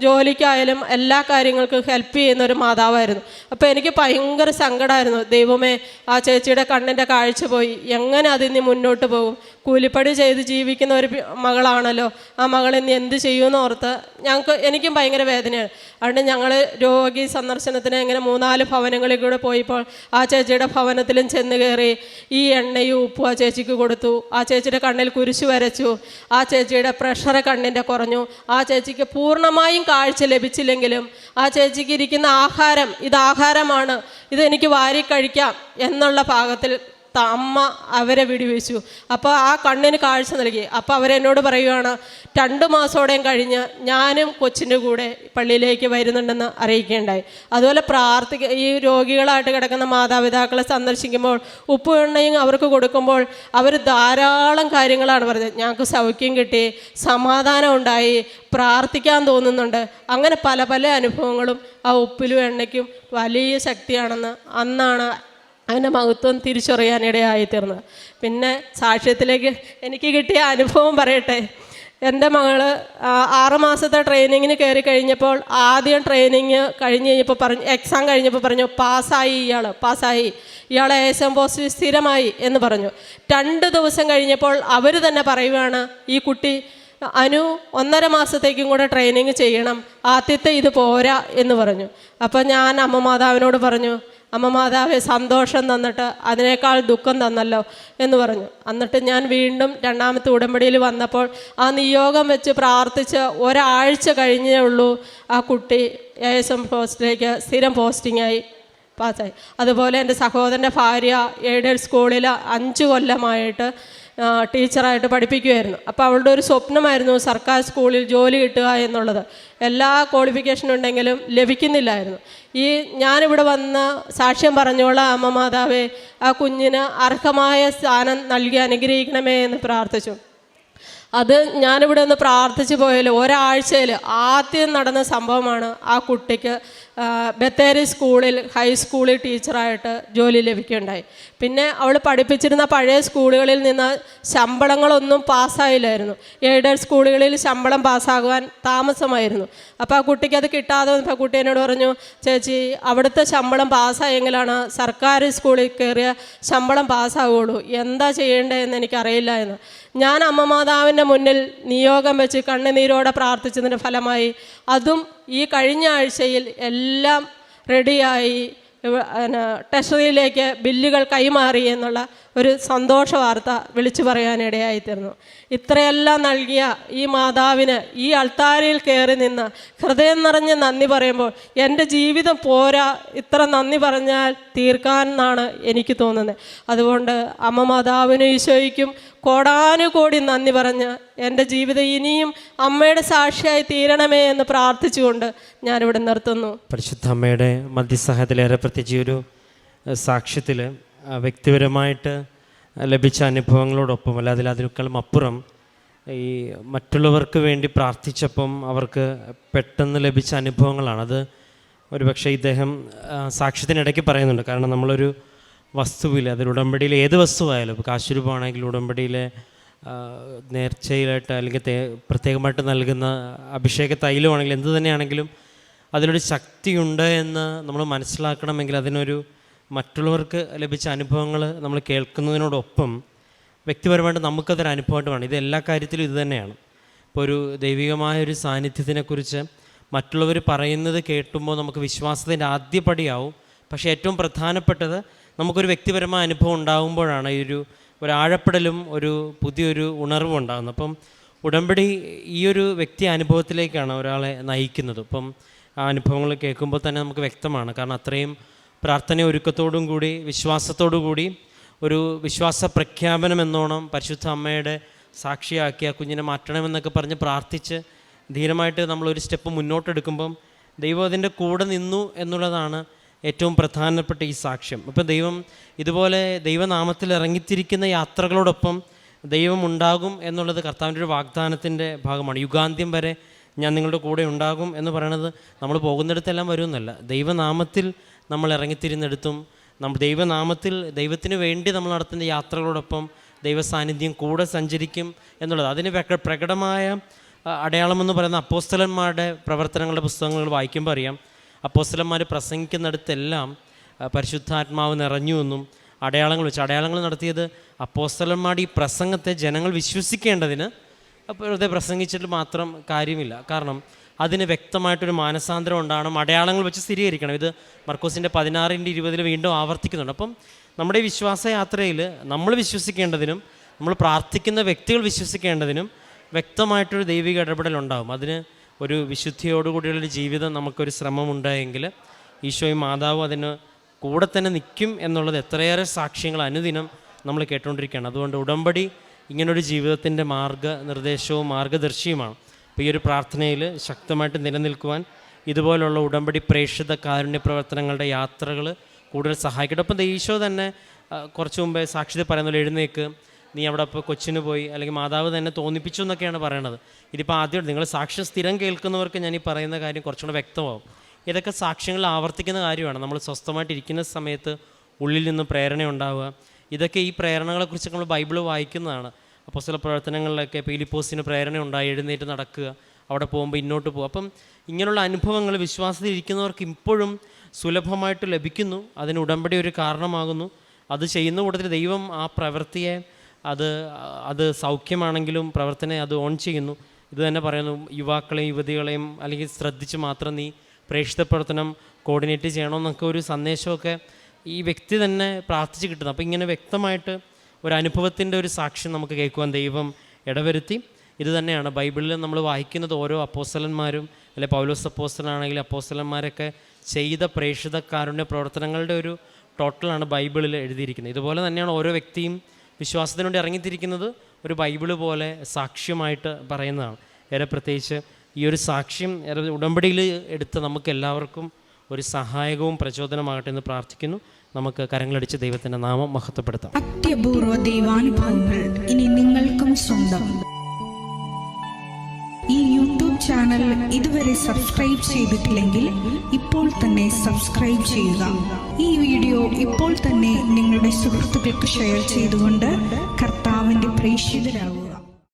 ജോലിക്കായാലും എല്ലാ കാര്യങ്ങൾക്കും ഹെൽപ്പ് ചെയ്യുന്ന ഒരു മാതാവായിരുന്നു. അപ്പോൾ എനിക്ക് ഭയങ്കര സങ്കടമായിരുന്നു. ദൈവമേ, ആ ചേച്ചിയുടെ കണ്ണിൻ്റെ കാഴ്ച പോയി, എങ്ങനെ അതിന് മുന്നോട്ട് പോകും? കൂലിപ്പണി ചെയ്ത് ജീവിക്കുന്ന ഒരു മകളാണല്ലോ, ആ മകൾ ഇനി എന്ത് ചെയ്യുമെന്ന് ഓർത്ത് എനിക്കും ഭയങ്കര വേദനയാണ്. അതുകൊണ്ട് ഞങ്ങൾ രോഗി സന്ദർശനത്തിന് ഇങ്ങനെ 3-4 ഭവനങ്ങളിൽ കൂടെ പോയപ്പോൾ ആ ചേച്ചിയുടെ ഭവനത്തിലും ചെന്ന് കയറി ഈ എണ്ണയും ഉപ്പും ആ ചേച്ചിക്ക് കൊടുത്തു. ആ ചേച്ചിയുടെ കണ്ണിൽ കുരിശ് വരച്ചു. ആ ചേച്ചിയുടെ പ്രഷർ കണ്ണിൻ്റെ കുറഞ്ഞു. ആ ചേച്ചിക്ക് പൂർണ്ണമായും കാഴ്ച ലഭിച്ചില്ലെങ്കിലും ആ ചേച്ചിക്ക് ഇരിക്കുന്ന ആഹാരം, ഇത് ആഹാരമാണ്, ഇതെനിക്ക് വാരി കഴിക്കാം എന്നുള്ള പാകത്തിൽ അമ്മ അവരെ വിടിവെച്ചു. അപ്പോൾ ആ കണ്ണിന് കാഴ്ച നൽകി. അപ്പോൾ അവരെന്നോട് പറയുകയാണ്, 2 മാസത്തോടെയും കഴിഞ്ഞ് ഞാനും കൊച്ചിൻ്റെ കൂടെ പള്ളിയിലേക്ക് വരുന്നുണ്ടെന്ന് അറിയിക്കുകയുണ്ടായി. അതുപോലെ ഈ രോഗികളായിട്ട് കിടക്കുന്ന മാതാപിതാക്കളെ സന്ദർശിക്കുമ്പോൾ ഉപ്പും എണ്ണയും അവർക്ക് കൊടുക്കുമ്പോൾ അവർ ധാരാളം കാര്യങ്ങളാണ് പറഞ്ഞത്. ഞങ്ങൾക്ക് സൗഖ്യം കിട്ടി, സമാധാനം ഉണ്ടായി, പ്രാർത്ഥിക്കാൻ തോന്നുന്നുണ്ട്. അങ്ങനെ പല പല അനുഭവങ്ങളും ആ ഉപ്പിലും എണ്ണയ്ക്കും വലിയ ശക്തിയാണെന്ന് അന്നാണ് അതിൻ്റെ മഹത്വം തിരിച്ചറിയാനിടയായിത്തീർന്നത്. പിന്നെ സാക്ഷ്യത്തിലേക്ക് എനിക്ക് കിട്ടിയ അനുഭവം പറയട്ടെ. എൻ്റെ മകൾ 6 മാസത്തെ ട്രെയിനിങ്ങിന് കയറി കഴിഞ്ഞപ്പോൾ, ആദ്യം ട്രെയിനിങ് കഴിഞ്ഞ് കഴിഞ്ഞപ്പോൾ എക്സാം കഴിഞ്ഞപ്പോൾ പറഞ്ഞു പാസ്സായി, ഇയാൾ ASM പോസ്റ്റ് സ്ഥിരമായി എന്ന് പറഞ്ഞു. 2 ദിവസം കഴിഞ്ഞപ്പോൾ അവർ തന്നെ പറയുകയാണ്, ഈ കുട്ടി 1.5 മാസത്തേക്കും കൂടെ ട്രെയിനിങ് ചെയ്യണം, ആദ്യത്തെ ഇത് പോരാ എന്ന് പറഞ്ഞു. അപ്പോൾ ഞാൻ അമ്മ മാതാവിനോട് പറഞ്ഞു, അമ്മ മാതാവെ, സന്തോഷം തന്നിട്ട് അതിനേക്കാൾ ദുഃഖം തന്നല്ലോ എന്ന് പറഞ്ഞു. എന്നിട്ട് ഞാൻ വീണ്ടും 2ാമത്തെ ഉടമ്പടിയിൽ വന്നപ്പോൾ ആ നിയോഗം വെച്ച് പ്രാർത്ഥിച്ച് ഒരാഴ്ച കഴിഞ്ഞേ ഉള്ളൂ ആ കുട്ടി ASM പോസ്റ്റിലേക്ക് സ്ഥിരം പോസ്റ്റിങ്ങായി പാസ്സായി. അതുപോലെ എൻ്റെ സഹോദരൻ്റെ ഭാര്യ എയ്ഡഡ് സ്കൂളിൽ 5 കൊല്ലമായിട്ട് ടീച്ചറായിട്ട് പഠിപ്പിക്കുമായിരുന്നു. അപ്പോൾ അവളുടെ ഒരു സ്വപ്നമായിരുന്നു സർക്കാർ സ്കൂളിൽ ജോലി കിട്ടുക എന്നുള്ളത്. എല്ലാ ക്വാളിഫിക്കേഷനും ഉണ്ടെങ്കിലും ലഭിക്കുന്നില്ലായിരുന്നു. ഞാനിവിടെ വന്ന് സാക്ഷ്യം പറഞ്ഞോളാം അമ്മ മാതാവേ, ആ കുഞ്ഞിന് അർഹമായ സ്ഥാനം നൽകി അനുഗ്രഹിക്കണമേ എന്ന് പ്രാർത്ഥിച്ചു. അത് ഞാനിവിടെ ഒന്ന് പ്രാർത്ഥിച്ചു പോയാലും ഒരാഴ്ചയിൽ ആദ്യം നടന്ന സംഭവമാണ് ആ കുട്ടിക്ക് ബത്തേരി സ്കൂളിൽ ഹൈസ്കൂളിൽ ടീച്ചറായിട്ട് ജോലി ലഭിക്കുകയുണ്ടായി. പിന്നെ അവൾ പഠിപ്പിച്ചിരുന്ന പഴയ സ്കൂളുകളിൽ നിന്ന് ശമ്പളങ്ങളൊന്നും പാസ്സായില്ലായിരുന്നു. എയ്ഡഡ് സ്കൂളുകളിൽ ശമ്പളം പാസ്സാകുവാൻ താമസമായിരുന്നു. അപ്പോൾ ആ കുട്ടിക്ക് അത് കിട്ടാതെ വന്നപ്പോൾ കുട്ടി എന്നോട് പറഞ്ഞു, ചേച്ചി അവിടുത്തെ ശമ്പളം പാസ്സായെങ്കിലാണ് സർക്കാർ സ്കൂളിൽ കയറിയ ശമ്പളം പാസ്സാകുകയുള്ളൂ, എന്താ ചെയ്യേണ്ടതെന്ന് എനിക്കറിയില്ല എന്ന്. ഞാൻ അമ്മ മാതാവിൻ്റെ മുന്നിൽ നിയോഗം വെച്ച് കണ്ണുനീരോടെ പ്രാർത്ഥിച്ചതിൻ്റെ ഫലമായി അതും ഈ കഴിഞ്ഞ ആഴ്ചയിൽ എല്ലാം റെഡിയായി ട്രഷറിയിലേക്ക് ബില്ലുകൾ കൈമാറി എന്നുള്ള ഒരു സന്തോഷ വാർത്ത വിളിച്ചു പറയാനിടയായിത്തീർന്നു. ഇത്രയെല്ലാം നൽകിയ ഈ മാതാവിന് ഈ അൾത്താരയിൽ കയറി നിന്ന് ഹൃദയം നിറഞ്ഞ് നന്ദി പറയുമ്പോൾ എൻ്റെ ജീവിതം പോരാ, ഇത്ര നന്ദി പറഞ്ഞാൽ തീർക്കാനെന്നാണ് എനിക്ക് തോന്നുന്നത്. അതുകൊണ്ട് അമ്മ മാതാവിനും ഈശോയ്ക്കും കോടാനുകോടി നന്ദി പറഞ്ഞ് എൻ്റെ ജീവിതം ഇനിയും അമ്മയുടെ സാക്ഷിയായി തീരണമേ എന്ന് പ്രാർത്ഥിച്ചുകൊണ്ട് ഞാനിവിടെ നിർത്തുന്നു. പരിശുദ്ധ അമ്മയുടെ മധ്യസഹായത്തിലേറെ പ്രത്യേകിച്ച് ഒരു സാക്ഷ്യത്തിൽ വ്യക്തിപരമായിട്ട് ലഭിച്ച അനുഭവങ്ങളോടൊപ്പം അല്ലാതെ അതിനേക്കാളും അപ്പുറം ഈ മറ്റുള്ളവർക്ക് വേണ്ടി പ്രാർത്ഥിച്ചപ്പം അവർക്ക് പെട്ടെന്ന് ലഭിച്ച അനുഭവങ്ങളാണ്. അത് ഒരുപക്ഷെ ഇദ്ദേഹം സാക്ഷ്യത്തിനിടയ്ക്ക് പറയുന്നുണ്ട്. കാരണം നമ്മളൊരു വസ്തുവിൽ, അതിൽ ഉടമ്പടിയിൽ ഏത് വസ്തുവായാലും, ഇപ്പോൾ കാശുരൂപമാണെങ്കിൽ ഉടമ്പടിയിലെ നേർച്ചയിലായിട്ട് അല്ലെങ്കിൽ പ്രത്യേകമായിട്ട് നൽകുന്ന അഭിഷേക തൈലമാണെങ്കിൽ എന്ത് തന്നെയാണെങ്കിലും അതിലൊരു ശക്തിയുണ്ട് എന്ന് നമ്മൾ മനസ്സിലാക്കണമെങ്കിൽ അതിനൊരു മറ്റുള്ളവർക്ക് ലഭിച്ച അനുഭവങ്ങൾ നമ്മൾ കേൾക്കുന്നതിനോടൊപ്പം വ്യക്തിപരമായിട്ട് നമുക്കതൊരു അനുഭവമായിട്ട് വേണം. ഇത് എല്ലാ കാര്യത്തിലും ഇത് തന്നെയാണ്. ഇപ്പോൾ ഒരു ദൈവികമായൊരു സാന്നിധ്യത്തിനെക്കുറിച്ച് മറ്റുള്ളവർ പറയുന്നത് കേട്ടുമ്പോൾ നമുക്ക് വിശ്വാസത്തിൻ്റെ ആദ്യപടിയാവും. പക്ഷേ ഏറ്റവും പ്രധാനപ്പെട്ടത് നമുക്കൊരു വ്യക്തിപരമായ അനുഭവം ഉണ്ടാകുമ്പോഴാണ് ഈ ഒരു ആഴപ്പെടലും ഒരു പുതിയൊരു ഉണർവും ഉണ്ടാകുന്നത്. അപ്പം ഉടമ്പടി ഈ ഒരു വ്യക്തി അനുഭവത്തിലേക്കാണ് ഒരാളെ നയിക്കുന്നത്. അപ്പം ആ അനുഭവങ്ങൾ കേൾക്കുമ്പോൾ തന്നെ നമുക്ക് വ്യക്തമാണ്. കാരണം അത്രയും പ്രാർത്ഥന ഒരുക്കത്തോടും കൂടി വിശ്വാസത്തോടു കൂടി ഒരു വിശ്വാസ പ്രഖ്യാപനം എന്നോണം പരിശുദ്ധ അമ്മയുടെ സാക്ഷിയാക്കി ആ കുഞ്ഞിനെ മാറ്റണമെന്നൊക്കെ പറഞ്ഞ് പ്രാർത്ഥിച്ച് ധീരമായിട്ട് നമ്മളൊരു സ്റ്റെപ്പ് മുന്നോട്ടെടുക്കുമ്പം ദൈവം അതിൻ്റെ കൂടെ നിന്നു എന്നുള്ളതാണ് ഏറ്റവും പ്രധാനപ്പെട്ട ഈ സാക്ഷ്യം. ഇപ്പം ദൈവം ഇതുപോലെ ദൈവനാമത്തിൽ ഇറങ്ങിത്തിരിക്കുന്ന യാത്രകളോടൊപ്പം ദൈവം ഉണ്ടാകും എന്നുള്ളത് കർത്താവിൻ്റെ ഒരു വാഗ്ദാനത്തിൻ്റെ ഭാഗമാണ്. യുഗാന്ത്യം വരെ ഞാൻ നിങ്ങളുടെ കൂടെ ഉണ്ടാകും എന്ന് പറയണത് നമ്മൾ പോകുന്നിടത്തെല്ലാം വരുമെന്നല്ല, ദൈവനാമത്തിൽ നമ്മൾ ഇറങ്ങിത്തിരിഞ്ഞെടുത്തും നമ്മൾ ദൈവനാമത്തിൽ ദൈവത്തിന് വേണ്ടി നമ്മൾ നടത്തുന്ന യാത്രകളോടൊപ്പം ദൈവസാന്നിധ്യം കൂടെ സഞ്ചരിക്കും എന്നുള്ളത്. അതിന് പ്രകടമായ അടയാളമെന്ന് പറയുന്ന അപ്പോസ്തലന്മാരുടെ പ്രവർത്തനങ്ങളുടെ പുസ്തകങ്ങൾ വായിക്കുമ്പോൾ അറിയാം. അപ്പോസ്തലന്മാർ പ്രസംഗിക്കുന്നിടത്തെല്ലാം പരിശുദ്ധാത്മാവ് നിറഞ്ഞു എന്നും അടയാളങ്ങൾ നടത്തിയത് അപ്പോസ്തലന്മാരുടെ ഈ പ്രസംഗത്തെ ജനങ്ങൾ വിശ്വസിക്കേണ്ടതിന് വെറുതെ പ്രസംഗിച്ചിട്ട് മാത്രം കാര്യമില്ല. കാരണം അതിന് വ്യക്തമായിട്ടൊരു മാനസാന്തരം ഉണ്ടാകണം, അടയാളങ്ങൾ വെച്ച് സ്ഥിരീകരിക്കണം. ഇത് മർക്കോസിൻ്റെ 16:20 വീണ്ടും ആവർത്തിക്കുന്നുണ്ട്. അപ്പം നമ്മുടെ വിശ്വാസയാത്രയിൽ നമ്മൾ വിശ്വസിക്കേണ്ടതിനും നമ്മൾ പ്രാർത്ഥിക്കുന്ന വ്യക്തികൾ വിശ്വസിക്കേണ്ടതിനും വ്യക്തമായിട്ടൊരു ദൈവിക ഇടപെടലുണ്ടാകും. അതിന് ഒരു വിശുദ്ധിയോടുകൂടിയുള്ളൊരു ജീവിതം നമുക്കൊരു ശ്രമമുണ്ടായെങ്കിൽ ഈശോയും മാതാവും അതിന് കൂടെ തന്നെ നിൽക്കും എന്നുള്ളത് എത്രയേറെ സാക്ഷ്യങ്ങൾ അനുദിനം നമ്മൾ കേട്ടുകൊണ്ടിരിക്കുകയാണ്. അതുകൊണ്ട് ഉടമ്പടി ഇങ്ങനൊരു ജീവിതത്തിൻ്റെ മാർഗ്ഗനിർദ്ദേശവും മാർഗ്ഗദർശിയുമാണ്. അപ്പോൾ ഈ ഒരു പ്രാർത്ഥനയിൽ ശക്തമായിട്ട് നിലനിൽക്കുവാൻ ഇതുപോലുള്ള ഉടമ്പടി പ്രേക്ഷിത കാരുണ്യ പ്രവർത്തനങ്ങളുടെ യാത്രകൾ കൂടുതൽ സഹായിക്കട്ടെ. അപ്പം ഈശോ തന്നെ കുറച്ച് മുമ്പേ സാക്ഷ്യത പറയുന്നത് എഴുന്നേക്ക്, നീ അവിടെ ഇപ്പോൾ കൊച്ചിന് പോയി, അല്ലെങ്കിൽ മാതാവ് തന്നെ തോന്നിപ്പിച്ചു എന്നൊക്കെയാണ് പറയണത്. ഇതിപ്പോൾ ആദ്യം നിങ്ങൾ സാക്ഷ്യം സ്ഥിരം കേൾക്കുന്നവർക്ക് ഞാൻ ഈ പറയുന്ന കാര്യം കുറച്ചുകൂടെ വ്യക്തമാവും. ഇതൊക്കെ സാക്ഷ്യങ്ങളിൽ ആവർത്തിക്കുന്ന കാര്യമാണ്. നമ്മൾ സ്വസ്ഥമായിട്ടിരിക്കുന്ന സമയത്ത് ഉള്ളിൽ നിന്ന് പ്രേരണ ഉണ്ടാവുക, ഇതൊക്കെ ഈ പ്രേരണകളെക്കുറിച്ച് നമ്മൾ ബൈബിൾ വായിക്കുന്നതാണ്. അപ്പോസ്തല പ്രവർത്തനങ്ങളിലൊക്കെ ഫിലിപ്പോസിന് പ്രേരണ ഉണ്ടായി, എഴുന്നേറ്റ് നടക്കുക, അവിടെ പോകുമ്പോൾ ഇന്നോട്ട് പോകുക. അപ്പം ഇങ്ങനെയുള്ള അനുഭവങ്ങൾ വിശ്വാസത്തിൽ ഇരിക്കുന്നവർക്ക് ഇപ്പോഴും സുലഭമായിട്ട് ലഭിക്കുന്നു. അതിന് ഉടമ്പടി ഒരു കാരണമാകുന്നു. അത് ചെയ്യുന്ന കൂട്ടത്തിൽ ദൈവം ആ പ്രവൃത്തിയെ അത് സൗഖ്യമാണെങ്കിലും പ്രവർത്തനയെ അത് ഓൺ ചെയ്യുന്നു. ഇത് തന്നെ പറയുന്നു, യുവാക്കളെയും യുവതികളെയും അല്ലെങ്കിൽ ശ്രദ്ധിച്ച് മാത്രം നീ പ്രേക്ഷിത പ്രവർത്തനം കോർഡിനേറ്റ് ചെയ്യണമെന്നൊക്കെ ഒരു സന്ദേശമൊക്കെ ഈ വ്യക്തി തന്നെ പ്രാർത്ഥിച്ച് കിട്ടുന്നു. അപ്പോൾ ഇങ്ങനെ വ്യക്തമായിട്ട് ഒരു അനുഭവത്തിൻ്റെ ഒരു സാക്ഷ്യം നമുക്ക് കേൾക്കുവാൻ ദൈവം ഇടവരുത്തി. ഇത് തന്നെയാണ് ബൈബിളിൽ നമ്മൾ വായിക്കുന്നത്. ഓരോ അപ്പോസ്തലന്മാരും അല്ലെ പൗലോസ് അപ്പോസ്തലനാണെങ്കിൽ അപ്പോസ്തലന്മാരൊക്കെ ചെയ്ത പ്രേക്ഷിത കാരുണ്യ പ്രവർത്തനങ്ങളുടെ ഒരു ടോട്ടലാണ് ബൈബിളിൽ എഴുതിയിരിക്കുന്നത്. ഇതുപോലെ തന്നെയാണ് ഓരോ വ്യക്തിയും വിശ്വാസത്തിന് വേണ്ടി ഇറങ്ങിത്തിരിക്കുന്നത് ഒരു ബൈബിള് പോലെ സാക്ഷ്യമായിട്ട് പറയുന്നതാണ്. ഏറെ പ്രത്യേകിച്ച് ഈ ഒരു സാക്ഷ്യം ഉടമ്പടിയിൽ എടുത്ത് നമുക്ക് എല്ലാവർക്കും ഒരു സഹായകവും പ്രചോദനമാകട്ടെ എന്ന് പ്രാർത്ഥിക്കുന്നു. നമുക്ക് കരങ്ങളടിച്ച് ദൈവത്തിൻ്റെ നാമം മഹത്വപ്പെടുത്താം. അത്യപൂർവ ദൈവാനുഭവങ്ങൾ ഇനി നിങ്ങൾക്കും സ്വന്തം. ഈ യൂട്യൂബ് ചാനൽ ഇതുവരെ സബ്സ്ക്രൈബ് ചെയ്തിട്ടില്ലെങ്കിൽ ഇപ്പോൾ തന്നെ സബ്സ്ക്രൈബ് ചെയ്യുക. ഈ വീഡിയോ ഇപ്പോൾ തന്നെ നിങ്ങളുടെ സുഹൃത്തുക്കൾക്ക് ഷെയർ ചെയ്തുകൊണ്ട് കർത്താവിൻ്റെ പ്രേക്ഷിതരാകുക.